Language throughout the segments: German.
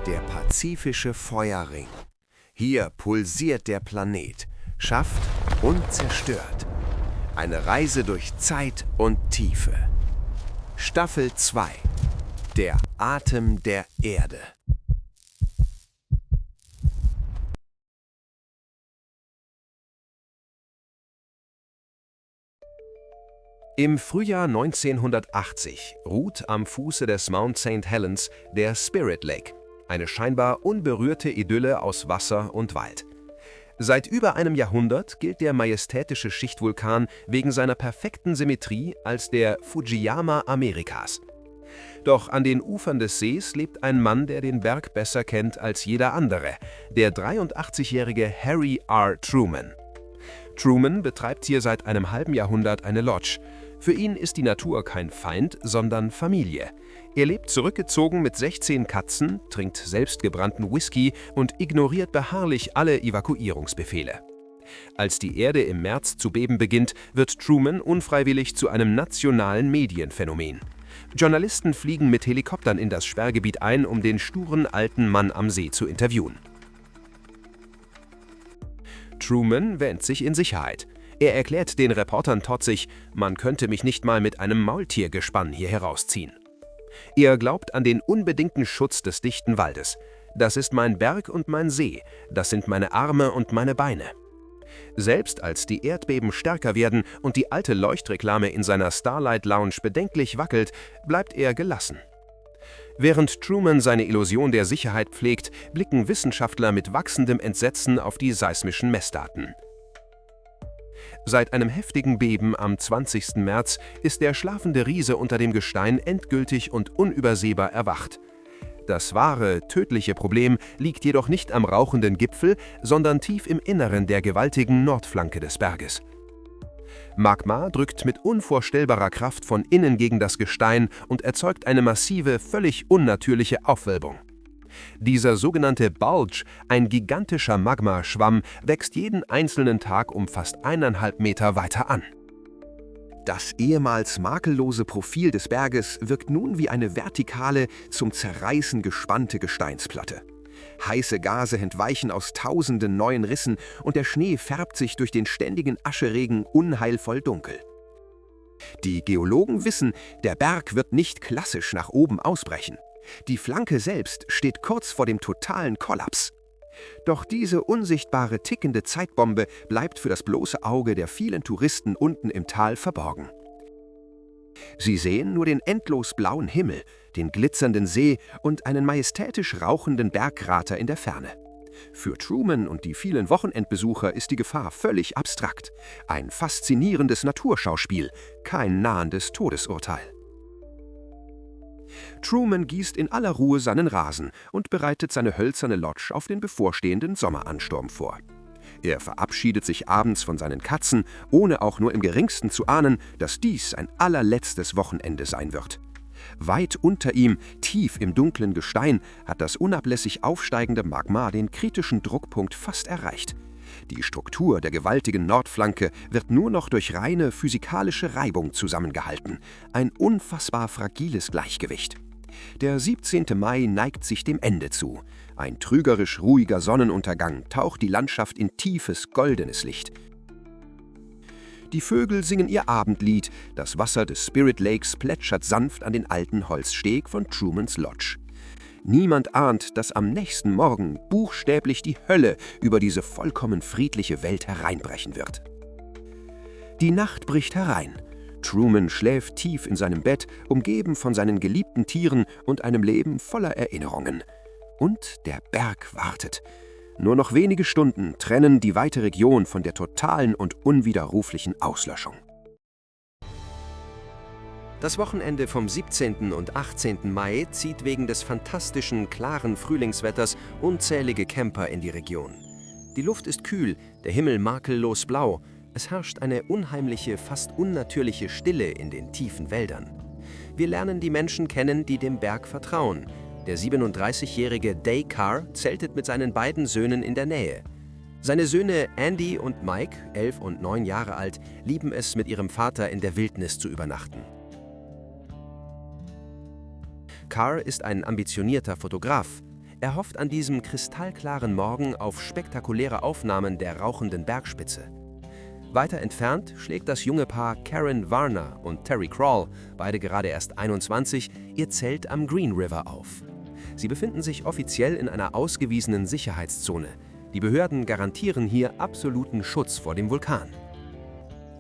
Der pazifische Feuerring. Hier pulsiert der Planet, schafft und zerstört. Eine Reise durch Zeit und Tiefe. Staffel 2. Der Atem der Erde. Im Frühjahr 1980 ruht am Fuße des Mount St. Helens der Spirit Lake, eine scheinbar unberührte Idylle aus Wasser und Wald. Seit über einem Jahrhundert gilt der majestätische Schichtvulkan wegen seiner perfekten Symmetrie als der Fujiyama Amerikas. Doch an den Ufern des Sees lebt ein Mann, der den Berg besser kennt als jeder andere, der 83-jährige Harry R. Truman. Truman betreibt hier seit einem halben Jahrhundert eine Lodge. Für ihn ist die Natur kein Feind, sondern Familie. Er lebt zurückgezogen mit 16 Katzen, trinkt selbstgebrannten Whisky und ignoriert beharrlich alle Evakuierungsbefehle. Als die Erde im März zu beben beginnt, wird Truman unfreiwillig zu einem nationalen Medienphänomen. Journalisten fliegen mit Helikoptern in das Sperrgebiet ein, um den sturen alten Mann am See zu interviewen. Truman wähnt sich in Sicherheit. Er erklärt den Reportern trotzig, man könnte mich nicht mal mit einem Maultiergespann hier herausziehen. Er glaubt an den unbedingten Schutz des dichten Waldes. Das ist mein Berg und mein See, das sind meine Arme und meine Beine. Selbst als die Erdbeben stärker werden und die alte Leuchtreklame in seiner Starlight Lounge bedenklich wackelt, bleibt er gelassen. Während Truman seine Illusion der Sicherheit pflegt, blicken Wissenschaftler mit wachsendem Entsetzen auf die seismischen Messdaten. Seit einem heftigen Beben am 20. März ist der schlafende Riese unter dem Gestein endgültig und unübersehbar erwacht. Das wahre, tödliche Problem liegt jedoch nicht am rauchenden Gipfel, sondern tief im Inneren der gewaltigen Nordflanke des Berges. Magma drückt mit unvorstellbarer Kraft von innen gegen das Gestein und erzeugt eine massive, völlig unnatürliche Aufwölbung. Dieser sogenannte Bulge, ein gigantischer Magmaschwamm, wächst jeden einzelnen Tag um fast 1,5 Meter weiter an. Das ehemals makellose Profil des Berges wirkt nun wie eine vertikale, zum Zerreißen gespannte Gesteinsplatte. Heiße Gase entweichen aus tausenden neuen Rissen und der Schnee färbt sich durch den ständigen Ascheregen unheilvoll dunkel. Die Geologen wissen, der Berg wird nicht klassisch nach oben ausbrechen. Die Flanke selbst steht kurz vor dem totalen Kollaps. Doch diese unsichtbare tickende Zeitbombe bleibt für das bloße Auge der vielen Touristen unten im Tal verborgen. Sie sehen nur den endlos blauen Himmel, den glitzernden See und einen majestätisch rauchenden Bergkrater in der Ferne. Für Truman und die vielen Wochenendbesucher ist die Gefahr völlig abstrakt. Ein faszinierendes Naturschauspiel, kein nahendes Todesurteil. Truman gießt in aller Ruhe seinen Rasen und bereitet seine hölzerne Lodge auf den bevorstehenden Sommeransturm vor. Er verabschiedet sich abends von seinen Katzen, ohne auch nur im geringsten zu ahnen, dass dies sein allerletztes Wochenende sein wird. Weit unter ihm, tief im dunklen Gestein, hat das unablässig aufsteigende Magma den kritischen Druckpunkt fast erreicht. Die Struktur der gewaltigen Nordflanke wird nur noch durch reine physikalische Reibung zusammengehalten. Ein unfassbar fragiles Gleichgewicht. Der 17. Mai neigt sich dem Ende zu. Ein trügerisch ruhiger Sonnenuntergang taucht die Landschaft in tiefes, goldenes Licht. Die Vögel singen ihr Abendlied, das Wasser des Spirit Lakes plätschert sanft an den alten Holzsteg von Trumans Lodge. Niemand ahnt, dass am nächsten Morgen buchstäblich die Hölle über diese vollkommen friedliche Welt hereinbrechen wird. Die Nacht bricht herein. Truman schläft tief in seinem Bett, umgeben von seinen geliebten Tieren und einem Leben voller Erinnerungen. Und der Berg wartet. Nur noch wenige Stunden trennen die weite Region von der totalen und unwiderruflichen Auslöschung. Das Wochenende vom 17. und 18. Mai zieht wegen des fantastischen, klaren Frühlingswetters unzählige Camper in die Region. Die Luft ist kühl, der Himmel makellos blau. Es herrscht eine unheimliche, fast unnatürliche Stille in den tiefen Wäldern. Wir lernen die Menschen kennen, die dem Berg vertrauen. Der 37-jährige Day Carr zeltet mit seinen beiden Söhnen in der Nähe. Seine Söhne Andy und Mike, 11 und 9 Jahre alt, lieben es, mit ihrem Vater in der Wildnis zu übernachten. Carr ist ein ambitionierter Fotograf. Er hofft an diesem kristallklaren Morgen auf spektakuläre Aufnahmen der rauchenden Bergspitze. Weiter entfernt schlägt das junge Paar Karen Warner und Terry Crawl, beide gerade erst 21, ihr Zelt am Green River auf. Sie befinden sich offiziell in einer ausgewiesenen Sicherheitszone. Die Behörden garantieren hier absoluten Schutz vor dem Vulkan.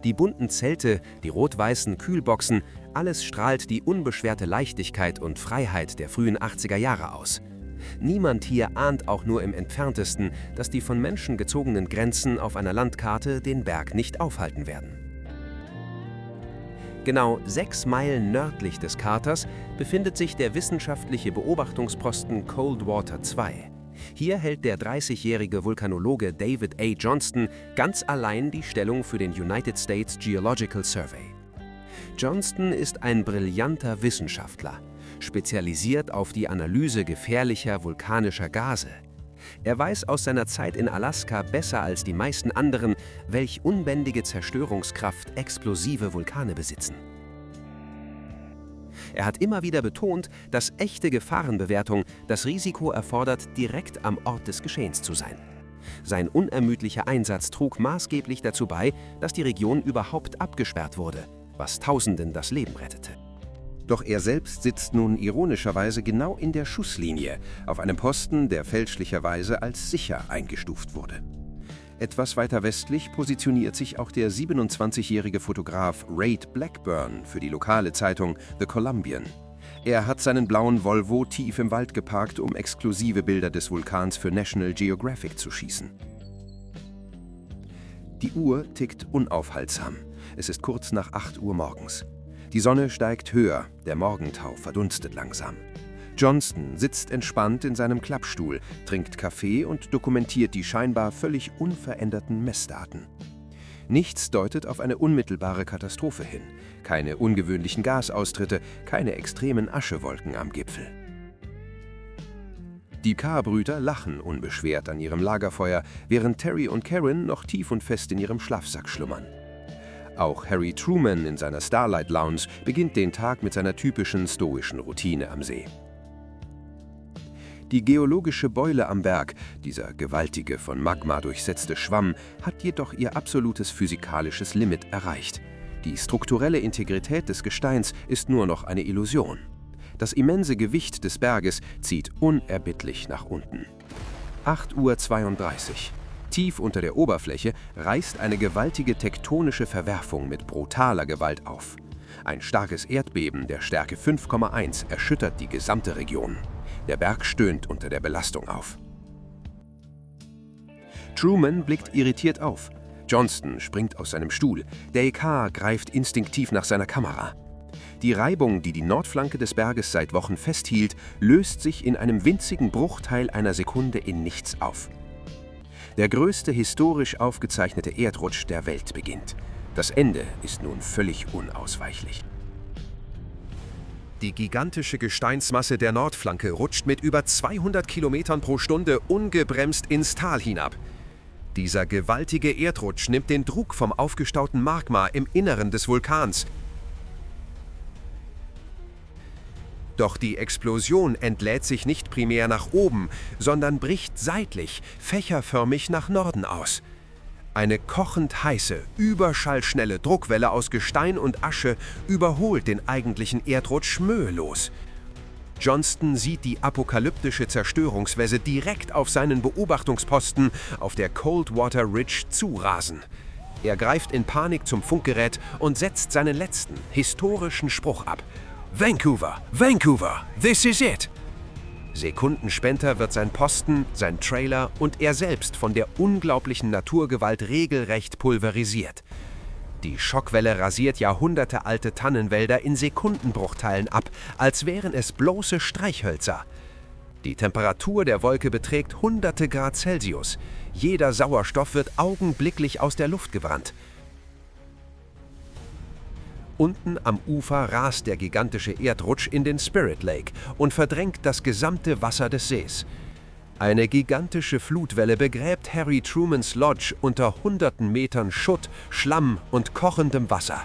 Die bunten Zelte, die rot-weißen Kühlboxen, alles strahlt die unbeschwerte Leichtigkeit und Freiheit der frühen 80er Jahre aus. Niemand hier ahnt auch nur im Entferntesten, dass die von Menschen gezogenen Grenzen auf einer Landkarte den Berg nicht aufhalten werden. Genau 6 Meilen nördlich des Kraters befindet sich der wissenschaftliche Beobachtungsposten Coldwater 2. Hier hält der 30-jährige Vulkanologe David A. Johnston ganz allein die Stellung für den United States Geological Survey. Johnston ist ein brillanter Wissenschaftler, spezialisiert auf die Analyse gefährlicher vulkanischer Gase. Er weiß aus seiner Zeit in Alaska besser als die meisten anderen, welch unbändige Zerstörungskraft explosive Vulkane besitzen. Er hat immer wieder betont, dass echte Gefahrenbewertung das Risiko erfordert, direkt am Ort des Geschehens zu sein. Sein unermüdlicher Einsatz trug maßgeblich dazu bei, dass die Region überhaupt abgesperrt wurde, was Tausenden das Leben rettete. Doch er selbst sitzt nun ironischerweise genau in der Schusslinie, auf einem Posten, der fälschlicherweise als sicher eingestuft wurde. Etwas weiter westlich positioniert sich auch der 27-jährige Fotograf Reid Blackburn für die lokale Zeitung The Columbian. Er hat seinen blauen Volvo tief im Wald geparkt, um exklusive Bilder des Vulkans für National Geographic zu schießen. Die Uhr tickt unaufhaltsam. Es ist kurz nach 8 Uhr morgens. Die Sonne steigt höher, der Morgentau verdunstet langsam. Johnston sitzt entspannt in seinem Klappstuhl, trinkt Kaffee und dokumentiert die scheinbar völlig unveränderten Messdaten. Nichts deutet auf eine unmittelbare Katastrophe hin. Keine ungewöhnlichen Gasaustritte, keine extremen Aschewolken am Gipfel. Die Carr-Brüder lachen unbeschwert an ihrem Lagerfeuer, während Terry und Karen noch tief und fest in ihrem Schlafsack schlummern. Auch Harry Truman in seiner Starlight Lounge beginnt den Tag mit seiner typischen stoischen Routine am See. Die geologische Beule am Berg, dieser gewaltige, von Magma durchsetzte Schwamm, hat jedoch ihr absolutes physikalisches Limit erreicht. Die strukturelle Integrität des Gesteins ist nur noch eine Illusion. Das immense Gewicht des Berges zieht unerbittlich nach unten. 8:32 Uhr. Tief unter der Oberfläche reißt eine gewaltige tektonische Verwerfung mit brutaler Gewalt auf. Ein starkes Erdbeben der Stärke 5,1 erschüttert die gesamte Region. Der Berg stöhnt unter der Belastung auf. Truman blickt irritiert auf. Johnston springt aus seinem Stuhl. Der EK greift instinktiv nach seiner Kamera. Die Reibung, die die Nordflanke des Berges seit Wochen festhielt, löst sich in einem winzigen Bruchteil einer Sekunde in nichts auf. Der größte historisch aufgezeichnete Erdrutsch der Welt beginnt. Das Ende ist nun völlig unausweichlich. Die gigantische Gesteinsmasse der Nordflanke rutscht mit über 200 Kilometern pro Stunde ungebremst ins Tal hinab. Dieser gewaltige Erdrutsch nimmt den Druck vom aufgestauten Magma im Inneren des Vulkans. Doch die Explosion entlädt sich nicht primär nach oben, sondern bricht seitlich, fächerförmig nach Norden aus. Eine kochend heiße, überschallschnelle Druckwelle aus Gestein und Asche überholt den eigentlichen Erdrutsch mühelos. Johnston sieht die apokalyptische Zerstörungswelle direkt auf seinen Beobachtungsposten auf der Coldwater Ridge zurasen. Er greift in Panik zum Funkgerät und setzt seinen letzten, historischen Spruch ab. Vancouver, Vancouver, this is it! Sekunden später wird sein Posten, sein Trailer und er selbst von der unglaublichen Naturgewalt regelrecht pulverisiert. Die Schockwelle rasiert jahrhundertealte Tannenwälder in Sekundenbruchteilen ab, als wären es bloße Streichhölzer. Die Temperatur der Wolke beträgt hunderte Grad Celsius. Jeder Sauerstoff wird augenblicklich aus der Luft gebrannt. Unten am Ufer rast der gigantische Erdrutsch in den Spirit Lake und verdrängt das gesamte Wasser des Sees. Eine gigantische Flutwelle begräbt Harry Trumans Lodge unter hunderten Metern Schutt, Schlamm und kochendem Wasser.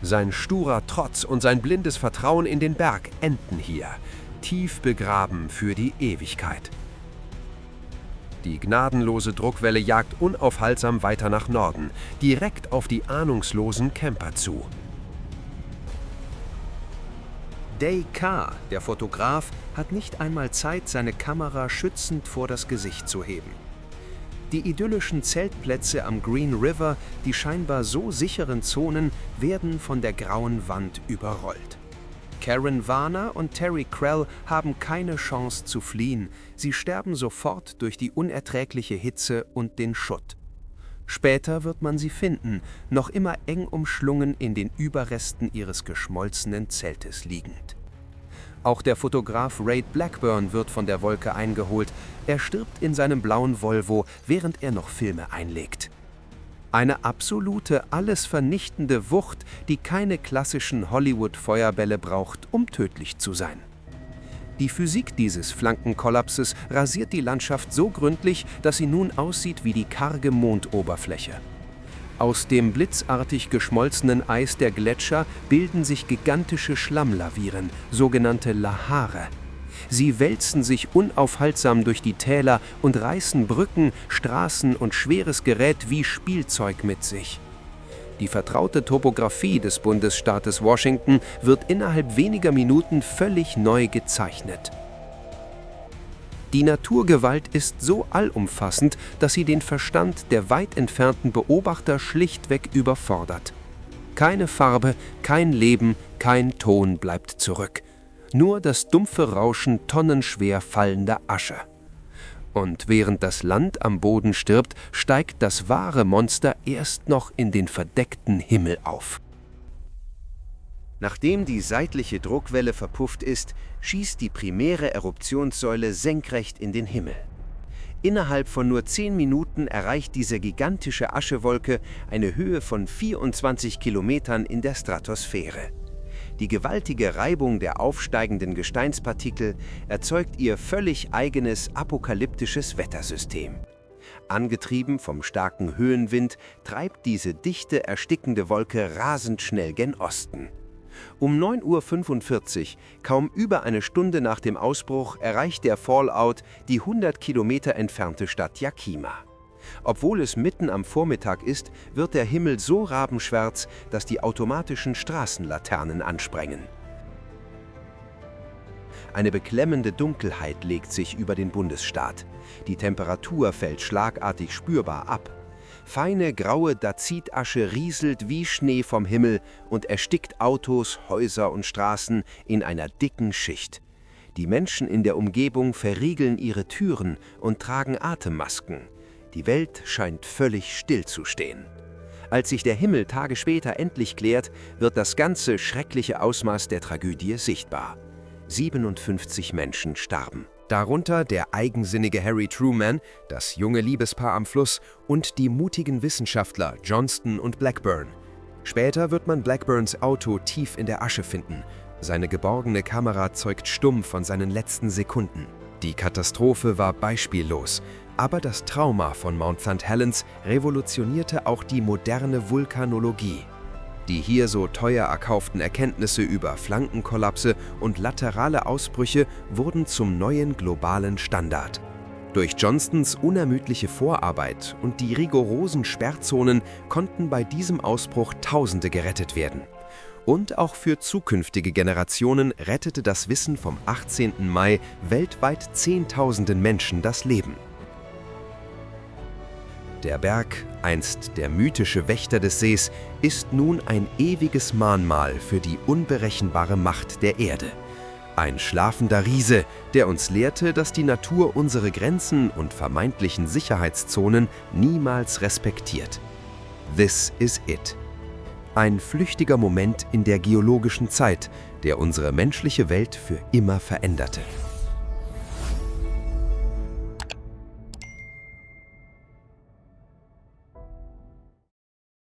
Sein sturer Trotz und sein blindes Vertrauen in den Berg enden hier, tief begraben für die Ewigkeit. Die gnadenlose Druckwelle jagt unaufhaltsam weiter nach Norden, direkt auf die ahnungslosen Camper zu. Day Carr, der Fotograf, hat nicht einmal Zeit, seine Kamera schützend vor das Gesicht zu heben. Die idyllischen Zeltplätze am Green River, die scheinbar so sicheren Zonen, werden von der grauen Wand überrollt. Karen Warner und Terry Krell haben keine Chance zu fliehen. Sie sterben sofort durch die unerträgliche Hitze und den Schutt. Später wird man sie finden, noch immer eng umschlungen in den Überresten ihres geschmolzenen Zeltes liegend. Auch der Fotograf Ray Blackburn wird von der Wolke eingeholt. Er stirbt in seinem blauen Volvo, während er noch Filme einlegt. Eine absolute, alles vernichtende Wucht, die keine klassischen Hollywood-Feuerbälle braucht, um tödlich zu sein. Die Physik dieses Flankenkollapses rasiert die Landschaft so gründlich, dass sie nun aussieht wie die karge Mondoberfläche. Aus dem blitzartig geschmolzenen Eis der Gletscher bilden sich gigantische Schlammlaviren, sogenannte Lahare. Sie wälzen sich unaufhaltsam durch die Täler und reißen Brücken, Straßen und schweres Gerät wie Spielzeug mit sich. Die vertraute Topographie des Bundesstaates Washington wird innerhalb weniger Minuten völlig neu gezeichnet. Die Naturgewalt ist so allumfassend, dass sie den Verstand der weit entfernten Beobachter schlichtweg überfordert. Keine Farbe, kein Leben, kein Ton bleibt zurück. Nur das dumpfe Rauschen tonnenschwer fallender Asche. Und während das Land am Boden stirbt, steigt das wahre Monster erst noch in den verdeckten Himmel auf. Nachdem die seitliche Druckwelle verpufft ist, schießt die primäre Eruptionssäule senkrecht in den Himmel. Innerhalb von nur 10 Minuten erreicht diese gigantische Aschewolke eine Höhe von 24 Kilometern in der Stratosphäre. Die gewaltige Reibung der aufsteigenden Gesteinspartikel erzeugt ihr völlig eigenes apokalyptisches Wettersystem. Angetrieben vom starken Höhenwind treibt diese dichte, erstickende Wolke rasend schnell gen Osten. Um 9:45 Uhr, kaum über eine Stunde nach dem Ausbruch, erreicht der Fallout die 100 Kilometer entfernte Stadt Yakima. Obwohl es mitten am Vormittag ist, wird der Himmel so rabenschwarz, dass die automatischen Straßenlaternen ansprengen. Eine beklemmende Dunkelheit legt sich über den Bundesstaat. Die Temperatur fällt schlagartig spürbar ab. Feine graue Dazitasche rieselt wie Schnee vom Himmel und erstickt Autos, Häuser und Straßen in einer dicken Schicht. Die Menschen in der Umgebung verriegeln ihre Türen und tragen Atemmasken. Die Welt scheint völlig stillzustehen. Als sich der Himmel Tage später endlich klärt, wird das ganze schreckliche Ausmaß der Tragödie sichtbar. 57 Menschen starben. Darunter der eigensinnige Harry Truman, das junge Liebespaar am Fluss und die mutigen Wissenschaftler Johnston und Blackburn. Später wird man Blackburns Auto tief in der Asche finden. Seine geborgene Kamera zeugt stumm von seinen letzten Sekunden. Die Katastrophe war beispiellos, aber das Trauma von Mount St. Helens revolutionierte auch die moderne Vulkanologie. Die hier so teuer erkauften Erkenntnisse über Flankenkollapse und laterale Ausbrüche wurden zum neuen globalen Standard. Durch Johnstons unermüdliche Vorarbeit und die rigorosen Sperrzonen konnten bei diesem Ausbruch Tausende gerettet werden. Und auch für zukünftige Generationen rettete das Wissen vom 18. Mai weltweit Zehntausenden Menschen das Leben. Der Berg, einst der mythische Wächter des Sees, ist nun ein ewiges Mahnmal für die unberechenbare Macht der Erde. Ein schlafender Riese, der uns lehrte, dass die Natur unsere Grenzen und vermeintlichen Sicherheitszonen niemals respektiert. This is it. Ein flüchtiger Moment in der geologischen Zeit, der unsere menschliche Welt für immer veränderte.